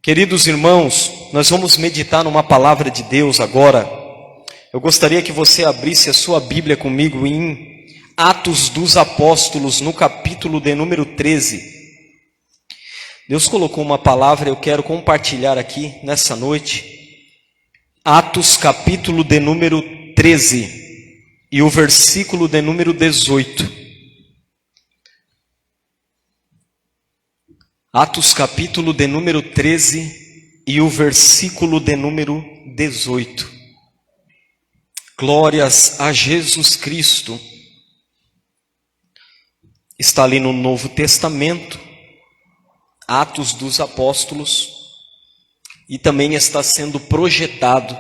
Queridos irmãos, nós vamos meditar numa palavra de Deus agora. Eu gostaria que você abrisse a sua Bíblia comigo em Atos dos Apóstolos, no capítulo de número 13. Deus colocou uma palavra, eu quero compartilhar aqui nessa noite. Atos capítulo de número 13 e o versículo de número 18. Atos capítulo de número 13 e o versículo de número 18. Glórias a Jesus Cristo. Está ali no Novo Testamento, Atos dos Apóstolos, e também está sendo projetado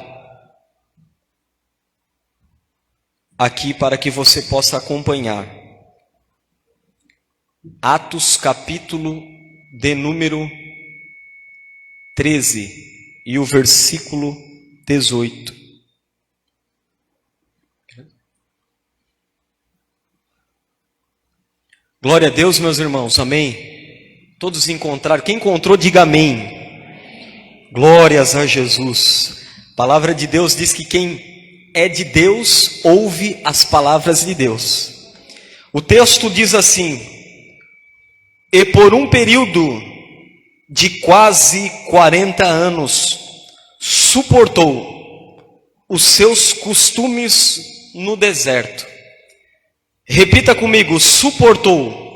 aqui para que você possa acompanhar. Atos capítulo de número 13 e o versículo 18. Glória a Deus, meus irmãos, amém? Todos encontraram, quem encontrou, diga amém. Glórias a Jesus. A palavra de Deus diz que quem é de Deus, ouve as palavras de Deus. O texto diz assim: e por um período de quase 40 anos, suportou os seus costumes no deserto. Repita comigo: suportou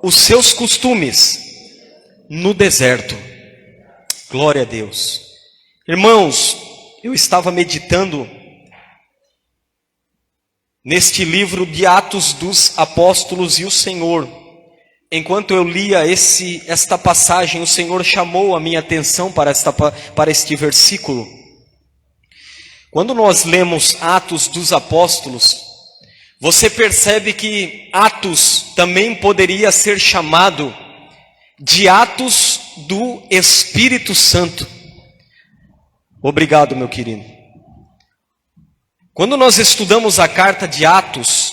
os seus costumes no deserto. Glória a Deus. Irmãos, eu estava meditando neste livro de Atos dos Apóstolos e o Senhor, enquanto eu lia esta passagem, o Senhor chamou a minha atenção para este versículo. Quando nós lemos Atos dos Apóstolos, você percebe que Atos também poderia ser chamado de Atos do Espírito Santo. Obrigado, meu querido. Quando nós estudamos a carta de Atos,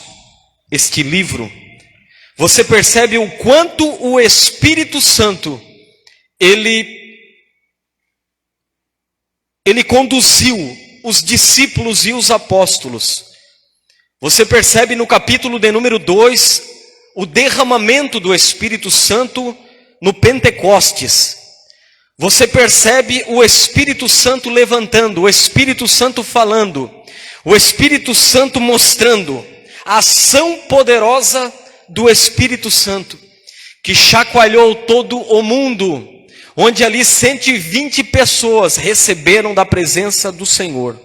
este livro, você percebe o quanto o Espírito Santo, ele conduziu os discípulos e os apóstolos. Você percebe no capítulo de número 2, o derramamento do Espírito Santo no Pentecostes. Você percebe o Espírito Santo levantando, o Espírito Santo falando, o Espírito Santo mostrando a ação poderosa do Espírito Santo, que chacoalhou todo o mundo, onde ali 120 pessoas receberam da presença do Senhor.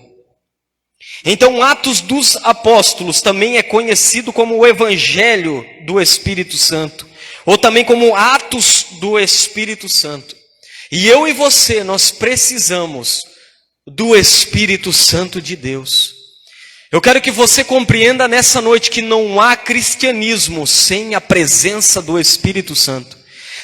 Então, Atos dos Apóstolos também é conhecido como o Evangelho do Espírito Santo, ou também como Atos do Espírito Santo. E eu e você, nós precisamos do Espírito Santo de Deus. Eu quero que você compreenda nessa noite que não há cristianismo sem a presença do Espírito Santo.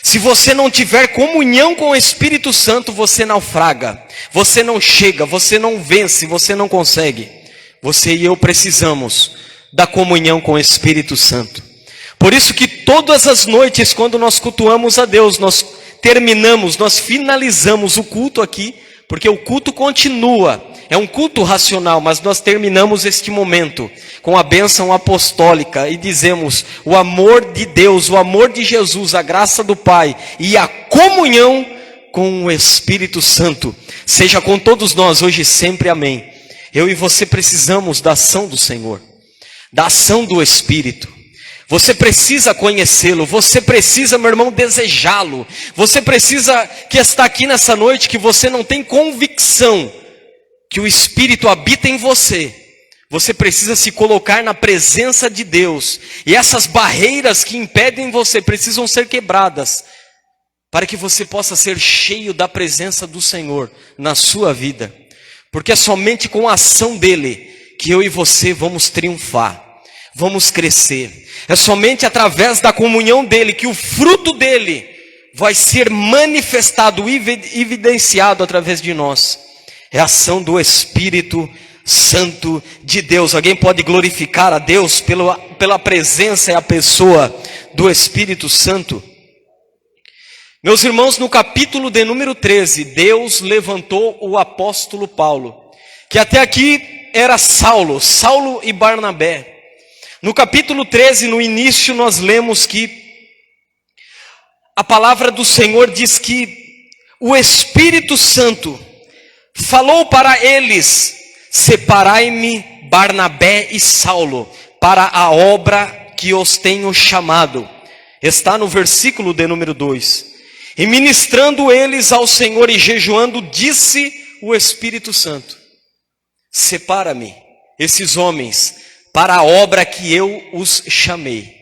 Se você não tiver comunhão com o Espírito Santo, você naufraga, você não chega, você não vence, você não consegue. Você e eu precisamos da comunhão com o Espírito Santo. Por isso que todas as noites, quando nós cultuamos a Deus, nós finalizamos o culto aqui, porque o culto continua. É um culto racional, mas nós terminamos este momento com a bênção apostólica e dizemos: o amor de Deus, o amor de Jesus, a graça do Pai e a comunhão com o Espírito Santo seja com todos nós hoje e sempre, amém. Eu e você precisamos da ação do Senhor, da ação do Espírito. Você precisa conhecê-lo, você precisa, meu irmão, desejá-lo. Você precisa, que está aqui nessa noite, que você não tem convicção que o Espírito habita em você. Você precisa se colocar na presença de Deus. E essas barreiras que impedem você precisam ser quebradas, para que você possa ser cheio da presença do Senhor na sua vida. Porque é somente com a ação dele que eu e você vamos triunfar, vamos crescer. É somente através da comunhão dele que o fruto dele vai ser manifestado, evidenciado através de nós. É a ação do Espírito Santo de Deus. Alguém pode glorificar a Deus pela presença e a pessoa do Espírito Santo? Meus irmãos, no capítulo de número 13, Deus levantou o apóstolo Paulo, que até aqui era Saulo e Barnabé. No capítulo 13, no início, nós lemos que a palavra do Senhor diz que o Espírito Santo falou para eles: separai-me Barnabé e Saulo para a obra que os tenho chamado. Está no versículo de número 2. E ministrando eles ao Senhor e jejuando, disse o Espírito Santo: separa-me esses homens para a obra que eu os chamei.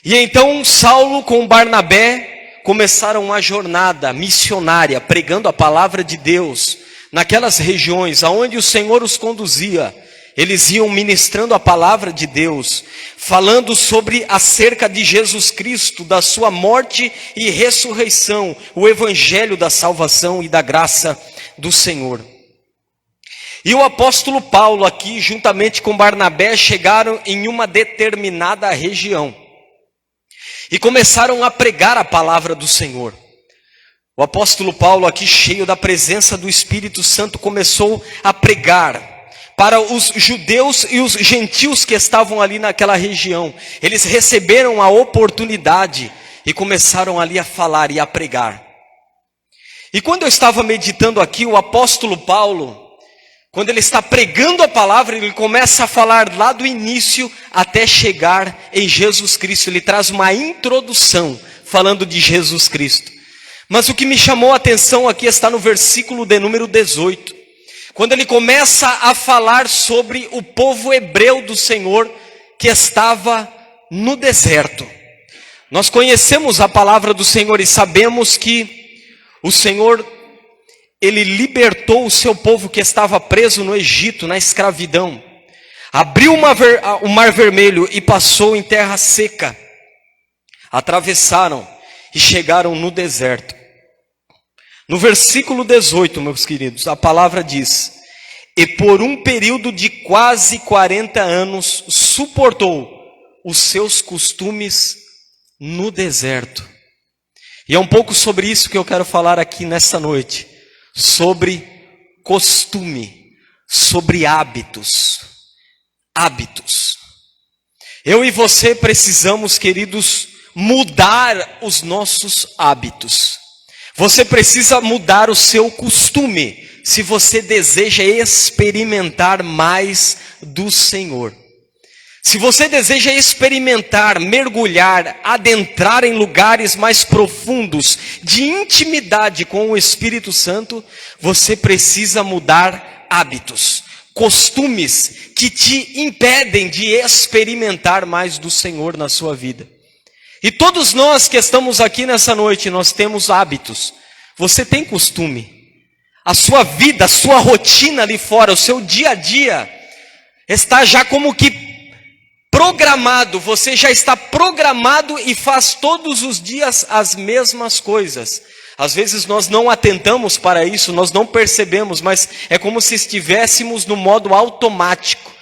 E então Saulo com Barnabé começaram uma jornada missionária, pregando a palavra de Deus naquelas regiões aonde o Senhor os conduzia. Eles iam ministrando a palavra de Deus, falando sobre acerca de Jesus Cristo, da sua morte e ressurreição, o evangelho da salvação e da graça do Senhor. E o apóstolo Paulo aqui, juntamente com Barnabé, chegaram em uma determinada região e começaram a pregar a palavra do Senhor. O apóstolo Paulo aqui, cheio da presença do Espírito Santo, começou a pregar para os judeus e os gentios que estavam ali naquela região. Eles receberam a oportunidade e começaram ali a falar e a pregar. E quando eu estava meditando aqui, o apóstolo Paulo, quando ele está pregando a palavra, ele começa a falar lá do início até chegar em Jesus Cristo. Ele traz uma introdução falando de Jesus Cristo. Mas o que me chamou a atenção aqui está no versículo de número 18. Quando ele começa a falar sobre o povo hebreu do Senhor que estava no deserto. Nós conhecemos a palavra do Senhor e sabemos que o Senhor, Ele libertou o seu povo que estava preso no Egito, na escravidão. Abriu o mar vermelho e passou em terra seca. Atravessaram e chegaram no deserto. No versículo 18, meus queridos, a palavra diz: e por um período de quase 40 anos suportou os seus costumes no deserto. E é um pouco sobre isso que eu quero falar aqui nessa noite. Sobre costume, sobre hábitos. Hábitos. Eu e você precisamos, queridos, mudar os nossos hábitos. Você precisa mudar o seu costume, se você deseja experimentar mais do Senhor. Se você deseja experimentar, mergulhar, adentrar em lugares mais profundos de intimidade com o Espírito Santo, você precisa mudar hábitos, costumes que te impedem de experimentar mais do Senhor na sua vida. E todos nós que estamos aqui nessa noite, nós temos hábitos. Você tem costume. A sua vida, a sua rotina ali fora, o seu dia a dia, está já como que programado. Você já está programado e faz todos os dias as mesmas coisas. Às vezes nós não atentamos para isso, nós não percebemos, mas é como se estivéssemos no modo automático.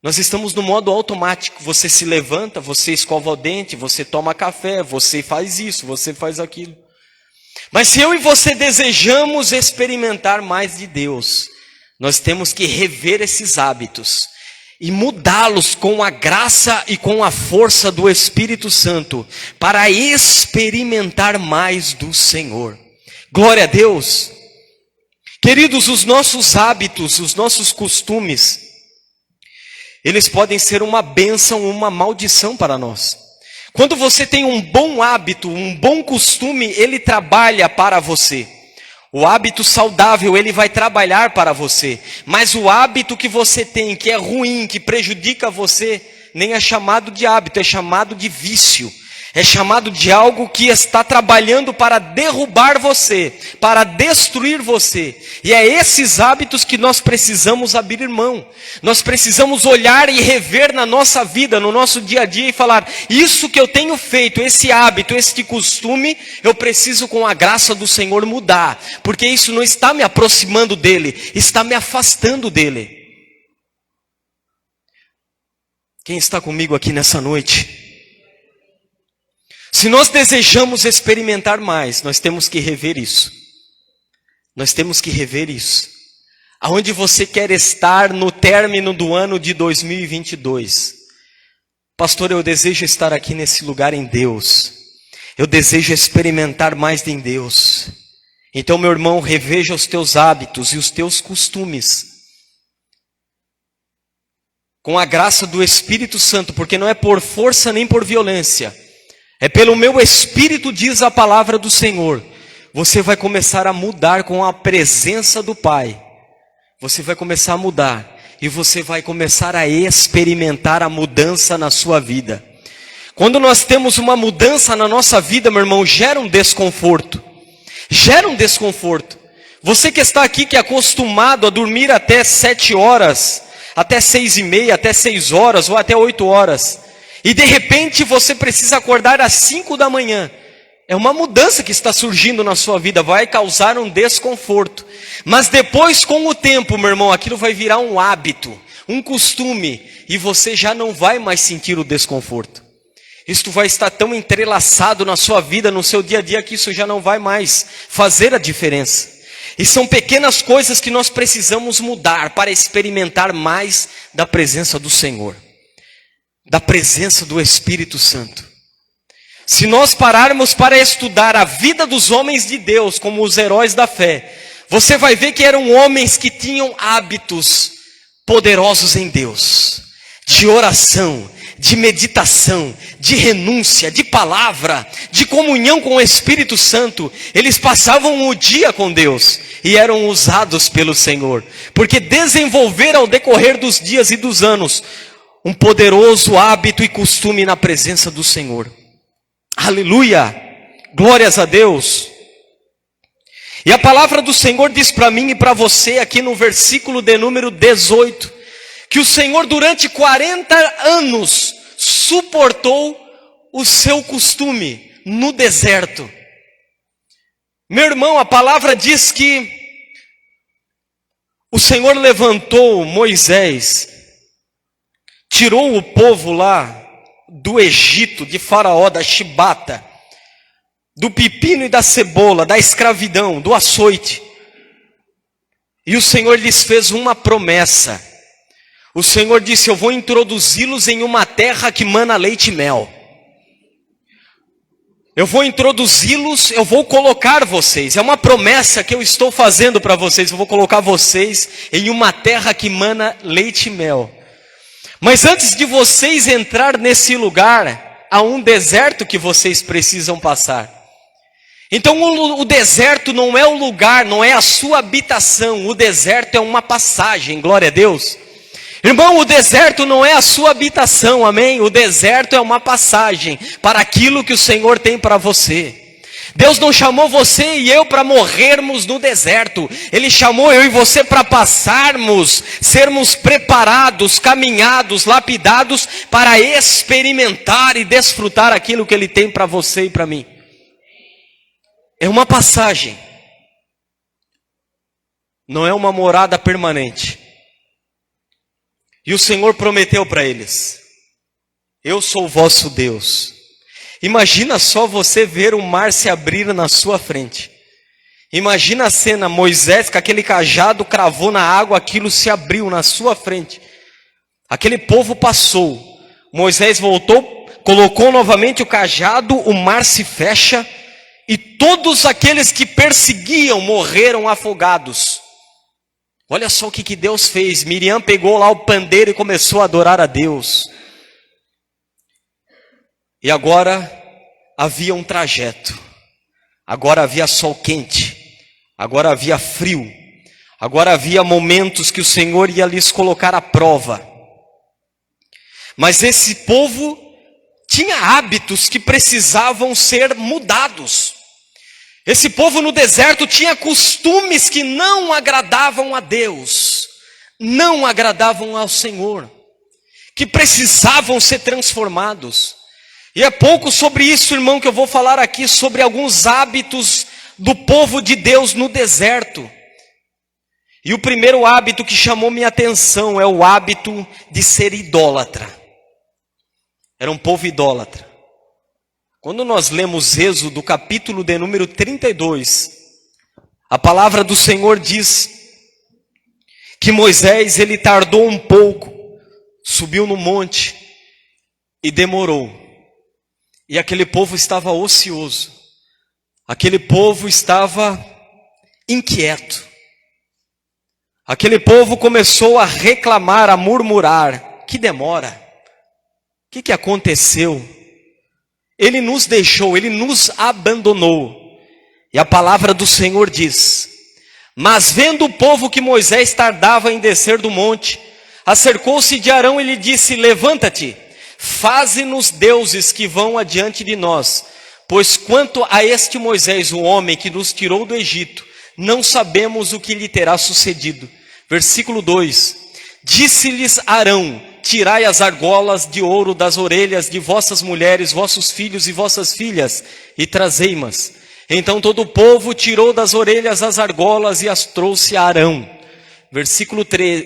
Nós estamos no modo automático. Você se levanta, você escova o dente, você toma café, você faz isso, você faz aquilo. Mas se eu e você desejamos experimentar mais de Deus, nós temos que rever esses hábitos e mudá-los com a graça e com a força do Espírito Santo, para experimentar mais do Senhor. Glória a Deus. Queridos, os nossos hábitos, os nossos costumes, eles podem ser uma bênção ou uma maldição para nós. Quando você tem um bom hábito, um bom costume, ele trabalha para você. O hábito saudável, ele vai trabalhar para você. Mas o hábito que você tem, que é ruim, que prejudica você, nem é chamado de hábito, é chamado de vício. É chamado de algo que está trabalhando para derrubar você, para destruir você. E é esses hábitos que nós precisamos abrir mão. Nós precisamos olhar e rever na nossa vida, no nosso dia a dia e falar: isso que eu tenho feito, esse hábito, este costume, eu preciso com a graça do Senhor mudar. Porque isso não está me aproximando dele, está me afastando dele. Quem está comigo aqui nessa noite? Se nós desejamos experimentar mais, nós temos que rever isso. Nós temos que rever isso. Aonde você quer estar no término do ano de 2022? Pastor, eu desejo estar aqui nesse lugar em Deus. Eu desejo experimentar mais em Deus. Então, meu irmão, reveja os teus hábitos e os teus costumes. Com a graça do Espírito Santo, porque não é por força nem por violência. É pelo meu Espírito, diz a palavra do Senhor. Você vai começar a mudar com a presença do Pai. Você vai começar a mudar. E você vai começar a experimentar a mudança na sua vida. Quando nós temos uma mudança na nossa vida, meu irmão, gera um desconforto. Gera um desconforto. Você que está aqui, que é acostumado a dormir até 7 horas, até 6:30, até 6 horas ou até 8 horas. E de repente você precisa acordar às 5 da manhã. É uma mudança que está surgindo na sua vida, vai causar um desconforto. Mas depois, com o tempo, meu irmão, aquilo vai virar um hábito, um costume. E você já não vai mais sentir o desconforto. Isto vai estar tão entrelaçado na sua vida, no seu dia a dia, que isso já não vai mais fazer a diferença. E são pequenas coisas que nós precisamos mudar para experimentar mais da presença do Senhor. Da presença do Espírito Santo. Se nós pararmos para estudar a vida dos homens de Deus, como os heróis da fé, você vai ver que eram homens que tinham hábitos poderosos em Deus. De oração, de meditação, de renúncia, de palavra, de comunhão com o Espírito Santo. Eles passavam o dia com Deus e eram usados pelo Senhor. Porque desenvolveram ao decorrer dos dias e dos anos um poderoso hábito e costume na presença do Senhor. Aleluia! Glórias a Deus! E a palavra do Senhor diz para mim e para você aqui no versículo de número 18, que o Senhor durante 40 anos suportou o seu costume no deserto. Meu irmão, a palavra diz que o Senhor levantou Moisés, tirou o povo lá do Egito, de Faraó, da chibata, do pepino e da cebola, da escravidão, do açoite. E o Senhor lhes fez uma promessa. O Senhor disse: eu vou introduzi-los em uma terra que mana leite e mel. Eu vou introduzi-los, eu vou colocar vocês. É uma promessa que eu estou fazendo para vocês. Eu vou colocar vocês em uma terra que mana leite e mel. Mas antes de vocês entrar nesse lugar, há um deserto que vocês precisam passar. Então o deserto não é o lugar, não é a sua habitação. O deserto é uma passagem, glória a Deus. Irmão, o deserto não é a sua habitação, amém? O deserto é uma passagem para aquilo que o Senhor tem para você. Deus não chamou você e eu para morrermos no deserto. Ele chamou eu e você para passarmos, sermos preparados, caminhados, lapidados para experimentar e desfrutar aquilo que Ele tem para você e para mim. É uma passagem. Não é uma morada permanente. E o Senhor prometeu para eles: eu sou o vosso Deus. Imagina só você ver o mar se abrir na sua frente. Imagina a cena, Moisés com aquele cajado cravou na água, aquilo se abriu na sua frente. Aquele povo passou. Moisés voltou, colocou novamente o cajado, o mar se fecha e todos aqueles que perseguiam morreram afogados. Olha só o que Deus fez. Miriam pegou lá o pandeiro e começou a adorar a Deus. E agora havia um trajeto. Agora havia sol quente. Agora havia frio. Agora havia momentos que o Senhor ia lhes colocar à prova. Mas esse povo tinha hábitos que precisavam ser mudados. Esse povo no deserto tinha costumes que não agradavam a Deus, não agradavam ao Senhor, que precisavam ser transformados. E é pouco sobre isso, irmão, que eu vou falar aqui, sobre alguns hábitos do povo de Deus no deserto. E o primeiro hábito que chamou minha atenção é o hábito de ser idólatra. Era um povo idólatra. Quando nós lemos Êxodo, capítulo de número 32, a palavra do Senhor diz que Moisés, ele tardou um pouco, subiu no monte e demorou. E aquele povo estava ocioso. Aquele povo estava inquieto. Aquele povo começou a reclamar, a murmurar. Que demora? O que aconteceu? Ele nos deixou, ele nos abandonou. E a palavra do Senhor diz: mas vendo o povo que Moisés tardava em descer do monte, acercou-se de Arão e lhe disse: levanta-te, faze-nos deuses que vão adiante de nós. Pois quanto a este Moisés, o homem que nos tirou do Egito, não sabemos o que lhe terá sucedido. Versículo 2: disse-lhes Arão: tirai as argolas de ouro das orelhas de vossas mulheres, vossos filhos e vossas filhas, e trazei-mas. Então todo o povo tirou das orelhas as argolas e as trouxe a Arão. Versículo 3: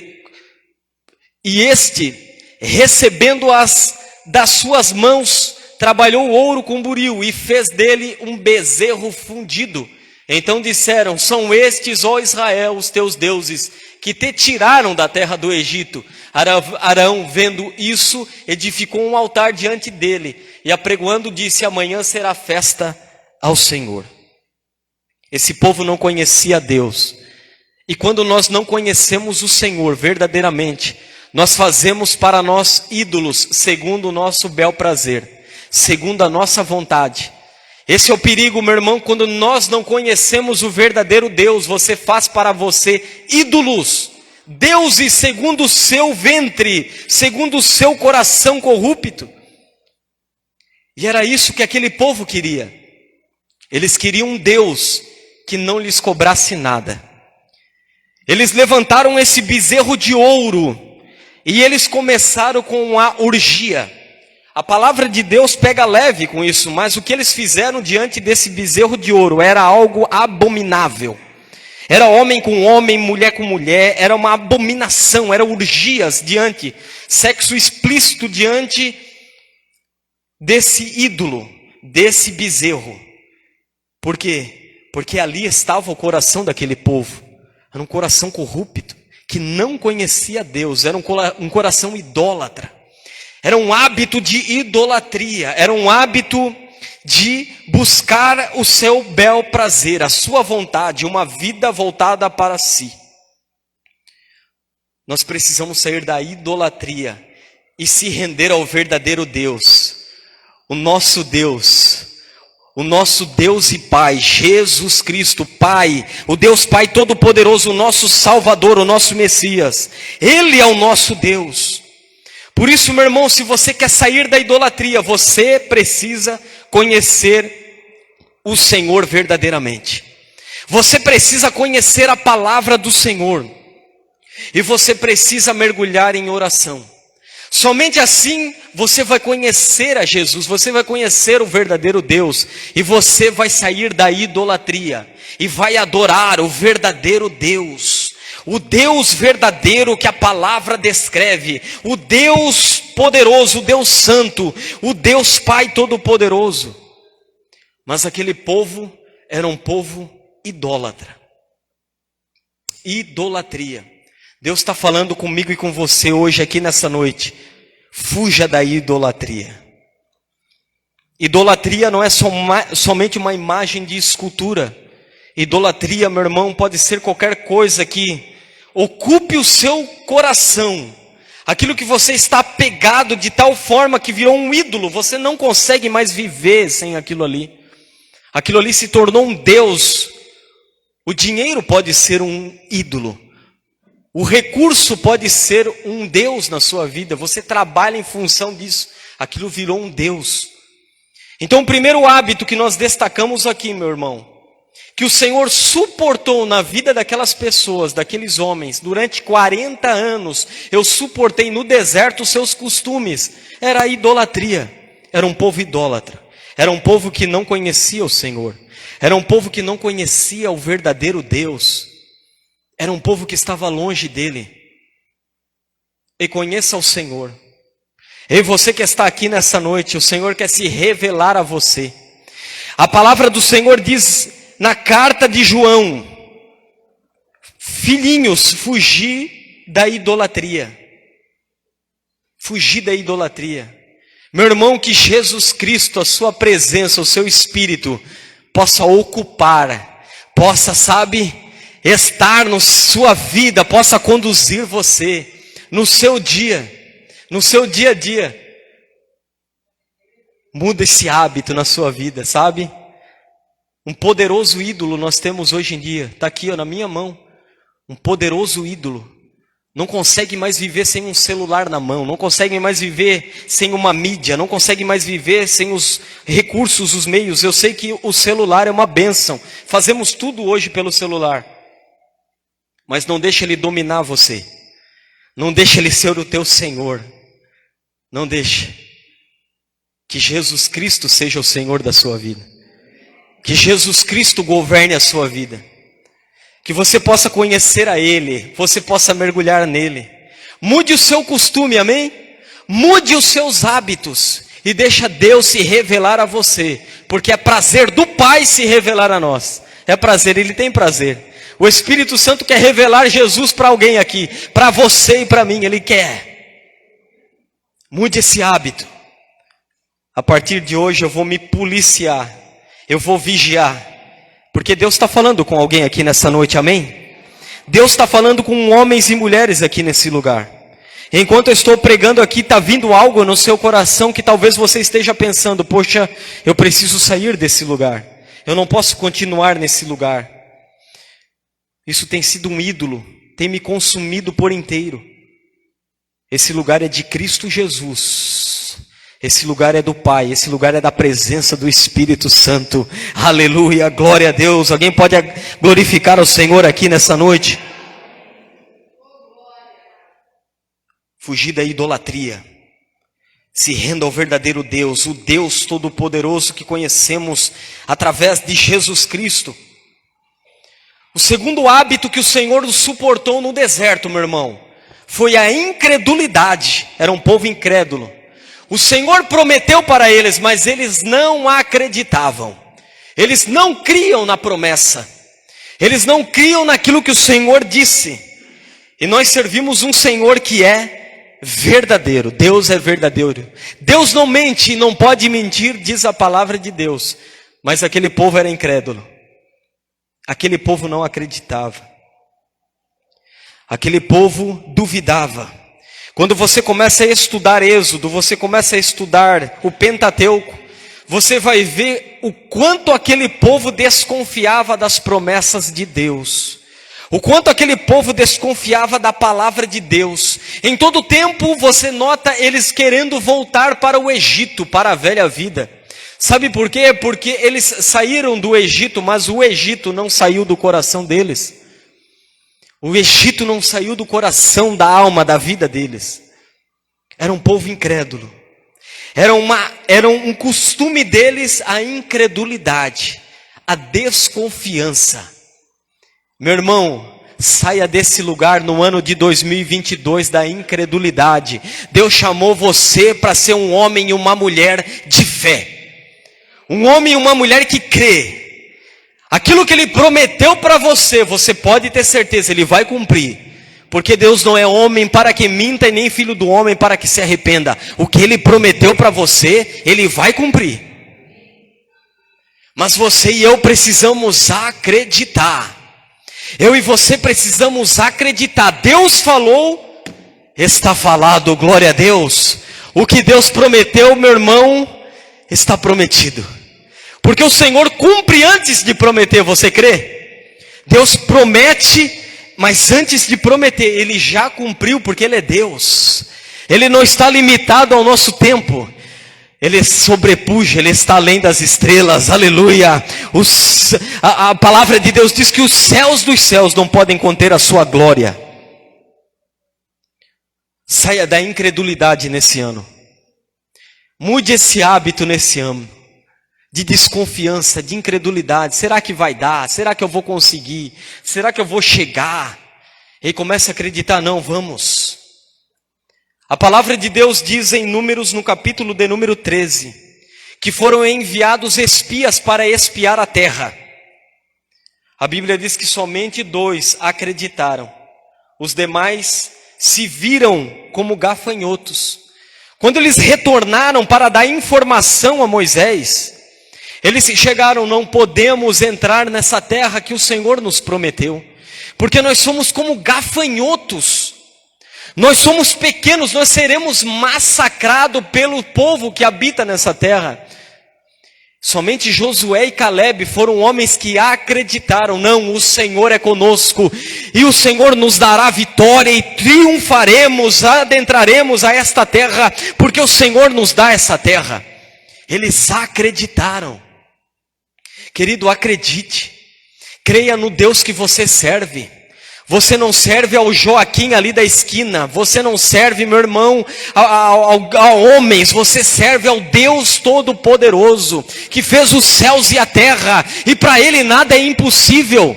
e este, recebendo-as das suas mãos, trabalhou o ouro com buril e fez dele um bezerro fundido. Então disseram: são estes, ó Israel, os teus deuses, que te tiraram da terra do Egito. Arão, vendo isso, edificou um altar diante dele, e apregoando disse: amanhã será festa ao Senhor. Esse povo não conhecia Deus. E quando nós não conhecemos o Senhor verdadeiramente, nós fazemos para nós ídolos, segundo o nosso bel prazer, segundo a nossa vontade. Esse é o perigo, meu irmão, quando nós não conhecemos o verdadeiro Deus. Você faz para você ídolos, deuses segundo o seu ventre, segundo o seu coração corrupto. E era isso que aquele povo queria. Eles queriam um Deus que não lhes cobrasse nada. Eles levantaram esse bezerro de ouro e eles começaram com a orgia. A palavra de Deus pega leve com isso, mas o que eles fizeram diante desse bezerro de ouro era algo abominável. Era homem com homem, mulher com mulher, era uma abominação, eram orgias diante, sexo explícito diante desse ídolo, desse bezerro. Por quê? Porque ali estava o coração daquele povo. Era um coração corrupto, que não conhecia Deus, era um coração idólatra. Era um hábito de idolatria, era um hábito de buscar o seu bel prazer, a sua vontade, uma vida voltada para si. Nós precisamos sair da idolatria e se render ao verdadeiro Deus, o nosso Deus e Pai, Jesus Cristo, Pai, o Deus Pai Todo-Poderoso, o nosso Salvador, o nosso Messias. Ele é o nosso Deus. Por isso, meu irmão, se você quer sair da idolatria, você precisa conhecer o Senhor verdadeiramente. Você precisa conhecer a palavra do Senhor. E você precisa mergulhar em oração. Somente assim você vai conhecer a Jesus, você vai conhecer o verdadeiro Deus. E você vai sair da idolatria e vai adorar o verdadeiro Deus. O Deus verdadeiro que a palavra descreve, o Deus poderoso, o Deus santo, o Deus Pai Todo-Poderoso. Mas aquele povo era um povo idólatra. Idolatria. Deus está falando comigo e com você hoje aqui nessa noite. Fuja da idolatria. Idolatria não é somente uma imagem de escultura. Idolatria, meu irmão, pode ser qualquer coisa que ocupe o seu coração. Aquilo que você está apegado de tal forma que virou um ídolo. Você não consegue mais viver sem aquilo ali. Aquilo ali se tornou um Deus. O dinheiro pode ser um ídolo. O recurso pode ser um Deus na sua vida. Você trabalha em função disso. Aquilo virou um Deus. Então o primeiro hábito que nós destacamos aqui, meu irmão, que o Senhor suportou na vida daquelas pessoas, daqueles homens, durante 40 anos, eu suportei no deserto os seus costumes, era a idolatria. Era um povo idólatra, era um povo que não conhecia o Senhor, era um povo que não conhecia o verdadeiro Deus, era um povo que estava longe dele. E conheça o Senhor. E você que está aqui nessa noite, o Senhor quer se revelar a você. A palavra do Senhor diz na carta de João: filhinhos, fugi da idolatria. Fugir da idolatria. Meu irmão, que Jesus Cristo, a sua presença, o seu Espírito, possa ocupar, possa, estar na sua vida, possa conduzir você, no seu dia a dia. Muda esse hábito na sua vida, Um poderoso ídolo nós temos hoje em dia, está aqui na minha mão, um poderoso ídolo. Não consegue mais viver sem um celular na mão, não consegue mais viver sem uma mídia, não consegue mais viver sem os recursos, os meios. Eu sei que o celular é uma bênção, fazemos tudo hoje pelo celular. Mas não deixe ele dominar você, não deixe ele ser o teu Senhor, não deixe. Que Jesus Cristo seja o Senhor da sua vida, que Jesus Cristo governe a sua vida. Que você possa conhecer a Ele, você possa mergulhar nele. Mude o seu costume, amém? Mude os seus hábitos e deixa Deus se revelar a você, porque é prazer do Pai se revelar a nós. É prazer, Ele tem prazer. O Espírito Santo quer revelar Jesus para alguém aqui, para você e para mim, Ele quer. Mude esse hábito. A partir de hoje eu vou me policiar, eu vou vigiar. Porque Deus está falando com alguém aqui nessa noite, amém? Deus está falando com homens e mulheres aqui nesse lugar. Enquanto eu estou pregando aqui, está vindo algo no seu coração que talvez você esteja pensando: poxa, eu preciso sair desse lugar. Eu não posso continuar nesse lugar. Isso tem sido um ídolo, tem me consumido por inteiro. Esse lugar é de Cristo Jesus. Esse lugar é do Pai, esse lugar é da presença do Espírito Santo. Aleluia, glória a Deus. Alguém pode glorificar o Senhor aqui nessa noite? Fugir da idolatria. Se renda ao verdadeiro Deus, o Deus Todo-Poderoso que conhecemos através de Jesus Cristo. O segundo hábito que o Senhor suportou no deserto, meu irmão, foi a incredulidade. Era um povo incrédulo. O Senhor prometeu para eles, mas eles não acreditavam. Eles não criam na promessa. Eles não criam naquilo que o Senhor disse. E nós servimos um Senhor que é verdadeiro. Deus é verdadeiro. Deus não mente e não pode mentir, diz a palavra de Deus. Mas aquele povo era incrédulo. Aquele povo não acreditava. Aquele povo duvidava. Quando você começa a estudar Êxodo, você começa a estudar o Pentateuco, você vai ver o quanto aquele povo desconfiava das promessas de Deus. O quanto aquele povo desconfiava da palavra de Deus. Em todo tempo você nota eles querendo voltar para o Egito, para a velha vida. Sabe por quê? Porque eles saíram do Egito, mas o Egito não saiu do coração deles. O Egito não saiu do coração, da alma, da vida deles. Era um povo incrédulo. Era um costume deles a incredulidade, a desconfiança. Meu irmão, saia desse lugar no ano de 2022 da incredulidade. Deus chamou você para ser um homem e uma mulher de fé. Um homem e uma mulher que crê. Aquilo que Ele prometeu para você, você pode ter certeza, Ele vai cumprir. Porque Deus não é homem para que minta e nem filho do homem para que se arrependa. O que Ele prometeu para você, Ele vai cumprir. Mas você e eu precisamos acreditar. Eu e você precisamos acreditar. Deus falou, está falado, glória a Deus. O que Deus prometeu, meu irmão, está prometido. Porque o Senhor cumpre antes de prometer, você crê? Deus promete, mas antes de prometer, Ele já cumpriu, porque Ele é Deus. Ele não está limitado ao nosso tempo. Ele sobrepuja, Ele está além das estrelas, aleluia. A palavra de Deus diz que os céus dos céus não podem conter a sua glória. Saia da incredulidade nesse ano. Mude esse hábito nesse ano. De desconfiança, de incredulidade. Será que vai dar? Será que eu vou conseguir? Será que eu vou chegar? E comece a acreditar, não, vamos. A palavra de Deus diz em Números, no capítulo de número 13, que foram enviados espias para espiar a terra. A Bíblia diz que somente 2 acreditaram. Os demais se viram como gafanhotos. Quando eles retornaram para dar informação a Moisés, eles chegaram: não podemos entrar nessa terra que o Senhor nos prometeu, porque nós somos como gafanhotos, nós somos pequenos, nós seremos massacrados pelo povo que habita nessa terra. Somente Josué e Caleb foram homens que acreditaram: não, o Senhor é conosco, e o Senhor nos dará vitória, e triunfaremos, adentraremos a esta terra, porque o Senhor nos dá essa terra. Eles acreditaram. Querido, acredite, creia no Deus que você serve. Você não serve ao Joaquim ali da esquina, você não serve, meu irmão, a homens, você serve ao Deus Todo-Poderoso, que fez os céus e a terra, e para Ele nada é impossível.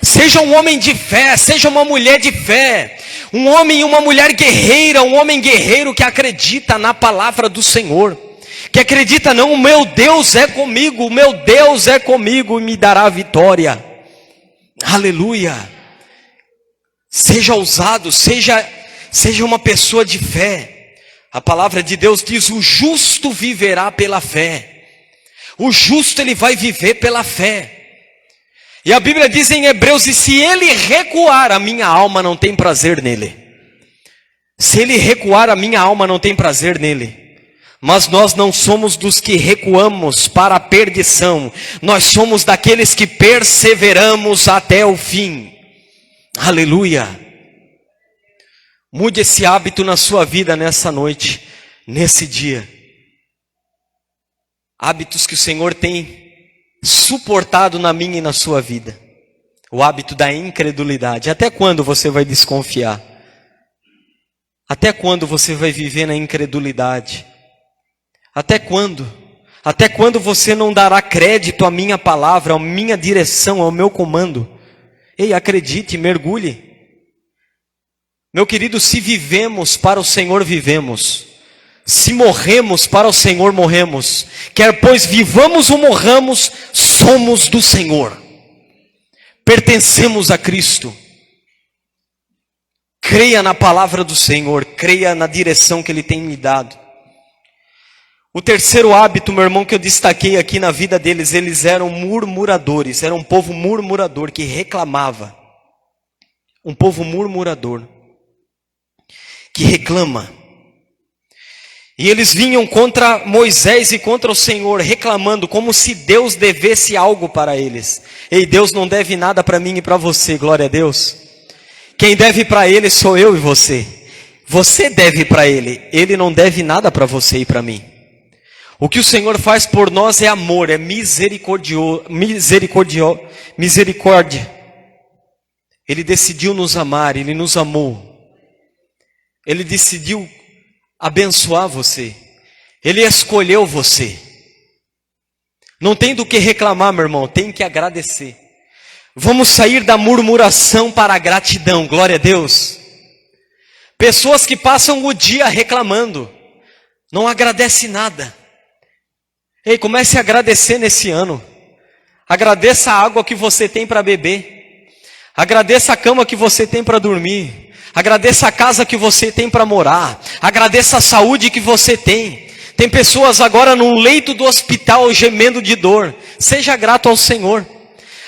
Seja um homem de fé, seja uma mulher de fé, um homem e uma mulher guerreira, um homem guerreiro que acredita na palavra do Senhor, que acredita: não, o meu Deus é comigo, o meu Deus é comigo e me dará vitória. Aleluia. Seja ousado, seja uma pessoa de fé. A palavra de Deus diz: o justo viverá pela fé. O justo, ele vai viver pela fé. E a Bíblia diz em Hebreus: e se ele recuar, a minha alma não tem prazer nele. Se ele recuar, a minha alma não tem prazer nele. Mas nós não somos dos que recuamos para a perdição, nós somos daqueles que perseveramos até o fim. Aleluia. Mude esse hábito na sua vida nessa noite, nesse dia. Hábitos que o Senhor tem suportado na minha e na sua vida. O hábito da incredulidade. Até quando você vai desconfiar? Até quando você vai viver na incredulidade? Até quando? Até quando você não dará crédito à minha palavra, à minha direção, ao meu comando? Ei, acredite, mergulhe. Meu querido, se vivemos, para o Senhor vivemos. Se morremos, para o Senhor morremos. Quer pois vivamos ou morramos, somos do Senhor. Pertencemos a Cristo. Creia na palavra do Senhor, creia na direção que Ele tem me dado. O terceiro hábito, meu irmão, que eu destaquei aqui na vida deles: eles eram murmuradores, era um povo murmurador que reclamava. Um povo murmurador, que reclama. E eles vinham contra Moisés e contra o Senhor, reclamando, como se Deus devesse algo para eles. Ei, Deus não deve nada para mim e para você, glória a Deus. Quem deve para Ele sou eu e você. Você deve para Ele, Ele não deve nada para você e para mim. O que o Senhor faz por nós é amor, é misericórdia. Ele decidiu nos amar, Ele nos amou. Ele decidiu abençoar você. Ele escolheu você. Não tem do que reclamar, meu irmão, tem que agradecer. Vamos sair da murmuração para a gratidão, glória a Deus. Pessoas que passam o dia reclamando, não agradece nada. Ei, comece a agradecer nesse ano. Agradeça a água que você tem para beber. Agradeça a cama que você tem para dormir. Agradeça a casa que você tem para morar. Agradeça a saúde que você tem. Tem pessoas agora no leito do hospital gemendo de dor. Seja grato ao Senhor.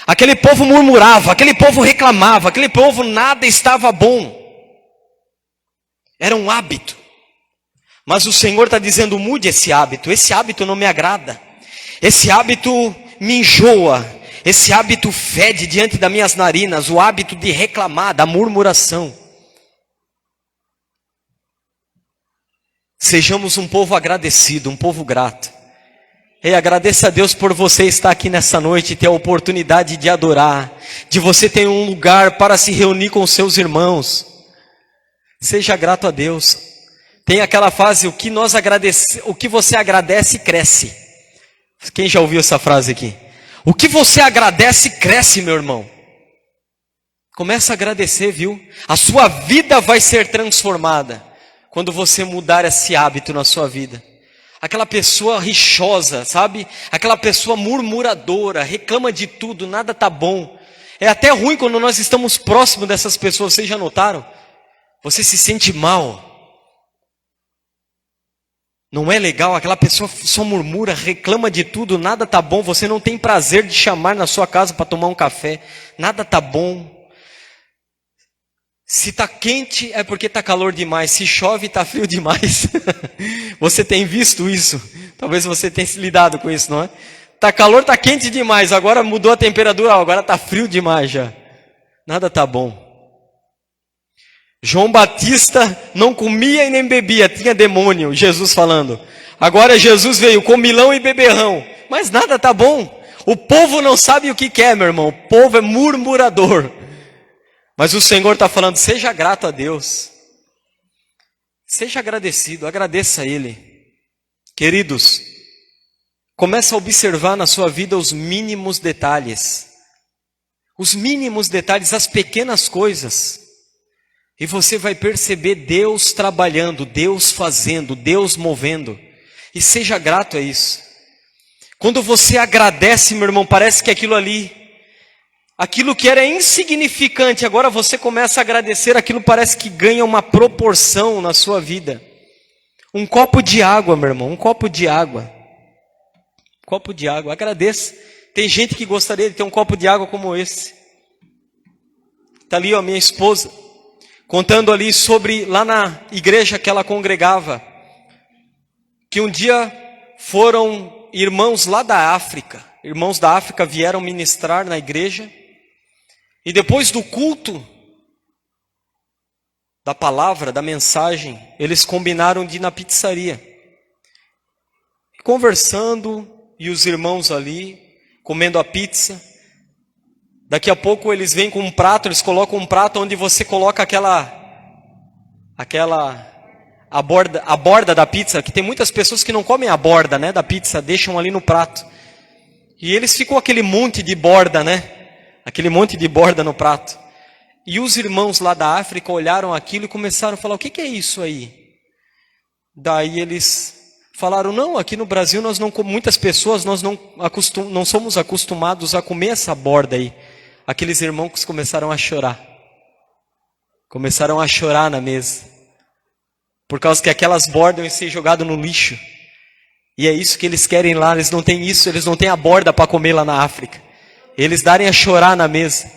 Aquele povo murmurava, aquele povo reclamava, aquele povo nada estava bom. Era um hábito. Mas o Senhor está dizendo: mude esse hábito não me agrada. Esse hábito me enjoa. Esse hábito fede diante das minhas narinas. O hábito de reclamar, da murmuração. Sejamos um povo agradecido, um povo grato. Ei, agradeça a Deus por você estar aqui nessa noite, ter a oportunidade de adorar, de você ter um lugar para se reunir com seus irmãos. Seja grato a Deus. Tem aquela frase: o que você agradece, cresce. Quem já ouviu essa frase aqui? O que você agradece, cresce, meu irmão. Começa a agradecer, viu? A sua vida vai ser transformada quando você mudar esse hábito na sua vida. aquela pessoa rixosa, sabe? Aquela pessoa murmuradora, reclama de tudo, nada tá bom. É até ruim quando nós estamos próximos dessas pessoas, vocês já notaram? Você se sente mal. Não é legal, aquela pessoa só murmura, reclama de tudo, nada tá bom, você não tem prazer de chamar na sua casa para tomar um café, nada tá bom. Se tá quente é porque tá calor demais, se chove tá frio demais. Você tem visto isso? Talvez você tenha se lidado com isso, não é? Tá calor, tá quente demais, agora mudou a temperatura, agora tá frio demais já. Nada tá bom. João Batista não comia e nem bebia, tinha demônio, Jesus falando. Agora Jesus veio, comilão e beberrão, mas nada tá bom. O povo não sabe o que quer, meu irmão, o povo é murmurador. Mas o Senhor está falando, seja grato a Deus. Seja agradecido, agradeça a Ele. Queridos, comece a observar na sua vida os mínimos detalhes. Os mínimos detalhes, as pequenas coisas. E você vai perceber Deus trabalhando, Deus fazendo, Deus movendo. E seja grato a isso. Quando você agradece, meu irmão, parece que aquilo ali, aquilo que era insignificante, agora você começa a agradecer, aquilo parece que ganha uma proporção na sua vida. Um copo de água, meu irmão, um copo de água. Um copo de água, agradeça. Tem gente que gostaria de ter um copo de água como esse. Está ali a minha esposa, contando ali sobre, lá na igreja que ela congregava, que um dia foram irmãos lá da África. Irmãos da África vieram ministrar na igreja. E depois do culto, da palavra, da mensagem, eles combinaram de ir na pizzaria. Conversando, e os irmãos ali, comendo a pizza. Daqui a pouco eles vêm com um prato, eles colocam um prato onde você coloca a borda da pizza, que tem muitas pessoas que não comem a borda, né, da pizza, deixam ali no prato. E eles ficam aquele monte de borda, né? Aquele monte de borda no prato. E os irmãos lá da África olharam aquilo e começaram a falar, o que é isso aí? Daí eles falaram, não, aqui no Brasil nós não, muitas pessoas nós não somos acostumados a comer essa borda aí. Aqueles irmãos começaram a chorar. Começaram a chorar na mesa. Por causa que aquelas bordas iam ser jogadas no lixo. E é isso que eles querem lá, eles não têm isso, eles não têm a borda para comer lá na África. Eles darem a chorar na mesa.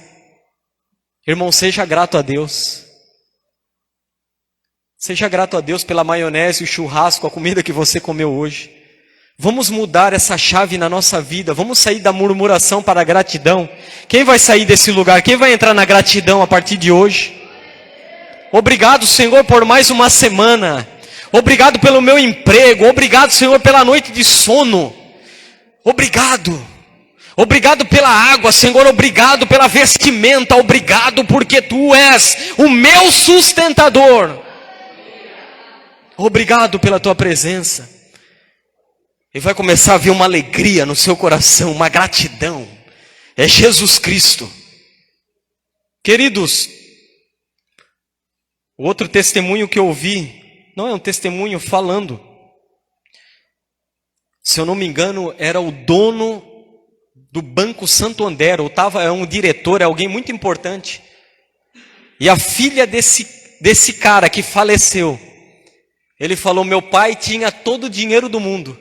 Irmão, seja grato a Deus. Seja grato a Deus pela maionese, o churrasco, a comida que você comeu hoje. Vamos mudar essa chave na nossa vida. Vamos sair da murmuração para a gratidão. Quem vai sair desse lugar? Quem vai entrar na gratidão a partir de hoje? Obrigado, Senhor, por mais uma semana. Obrigado pelo meu emprego. Obrigado, Senhor, pela noite de sono. Obrigado. Obrigado pela água, Senhor, obrigado pela vestimenta, obrigado porque Tu és o meu sustentador. Obrigado pela Tua presença. E vai começar a vir uma alegria no seu coração, uma gratidão. É Jesus Cristo. Queridos, o outro testemunho que eu ouvi, não é um testemunho falando. Se eu não me engano, era o dono do Banco Santander, é um diretor, é alguém muito importante. E a filha desse cara que faleceu, ele falou, meu pai tinha todo o dinheiro do mundo.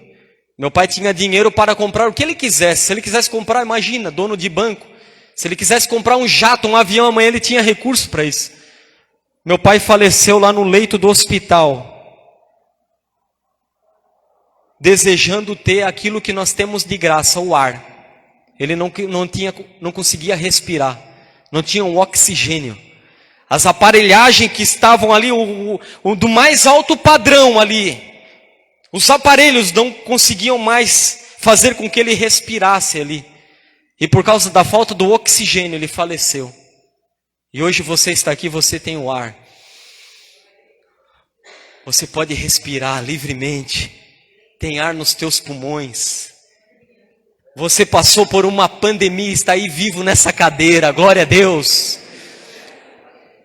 Meu pai tinha dinheiro para comprar o que ele quisesse. Se ele quisesse comprar, imagina, dono de banco. Se ele quisesse comprar um jato, um avião, amanhã ele tinha recurso para isso. Meu pai faleceu lá no leito do hospital, desejando ter aquilo que nós temos de graça, o ar. Ele não conseguia respirar, não tinha um oxigênio. As aparelhagens que estavam ali, o do mais alto padrão ali, os aparelhos não conseguiam mais fazer com que ele respirasse ali. E por causa da falta do oxigênio, ele faleceu. E hoje você está aqui, você tem o ar. Você pode respirar livremente, tem ar nos teus pulmões. Você passou por uma pandemia, está aí vivo nessa cadeira, glória a Deus.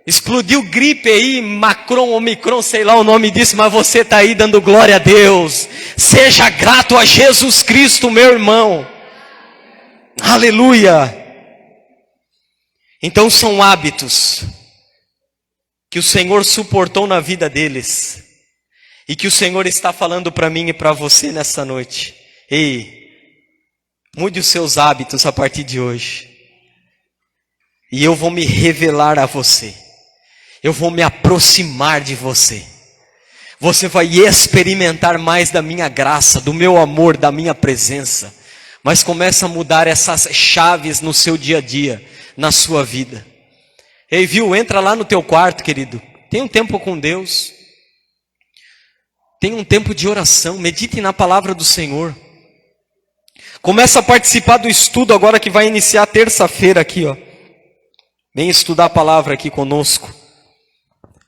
Explodiu gripe aí, Macron, Omicron, sei lá o nome disso, mas você está aí dando glória a Deus. Seja grato a Jesus Cristo, meu irmão. Aleluia. Então são hábitos que o Senhor suportou na vida deles, e que o Senhor está falando para mim e para você nessa noite. Ei, mude os seus hábitos a partir de hoje, e eu vou me revelar a você. Eu vou me aproximar de você. Você vai experimentar mais da minha graça, do meu amor, da minha presença. Mas começa a mudar essas chaves no seu dia a dia, na sua vida. Ei, viu? Entra lá no teu quarto, querido. Tenha um tempo com Deus. Tenha um tempo de oração. Medite na palavra do Senhor. Começa a participar do estudo agora que vai iniciar terça-feira aqui, ó. Vem estudar a palavra aqui conosco.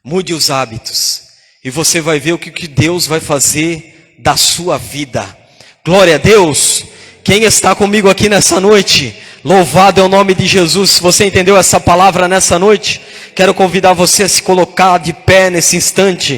Mude os hábitos, e você vai ver o que Deus vai fazer da sua vida. Glória a Deus. Quem está comigo aqui nessa noite? Louvado é o nome de Jesus. Se você entendeu essa palavra nessa noite, quero convidar você a se colocar de pé nesse instante.